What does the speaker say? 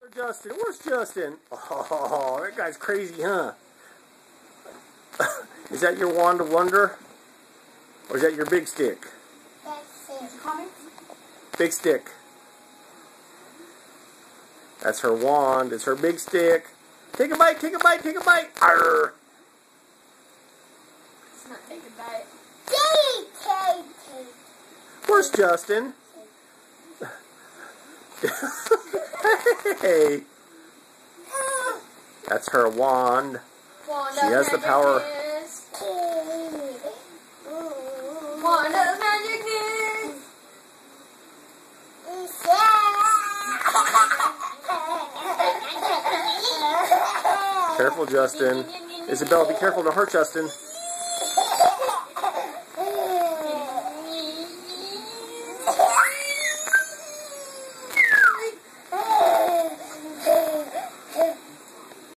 Justin, where's Justin? Oh, that guy's crazy, huh? Is that your wand of wonder? Or is that your big stick? Big stick. That's her wand. It's her big stick. Take a bite, take a bite, take a bite. Arr! It's not take a bite. Where's Justin? Hey. That's her wand. She has the power. Wand of magicness. Careful, Justin. Isabel, be careful, don't hurt Justin.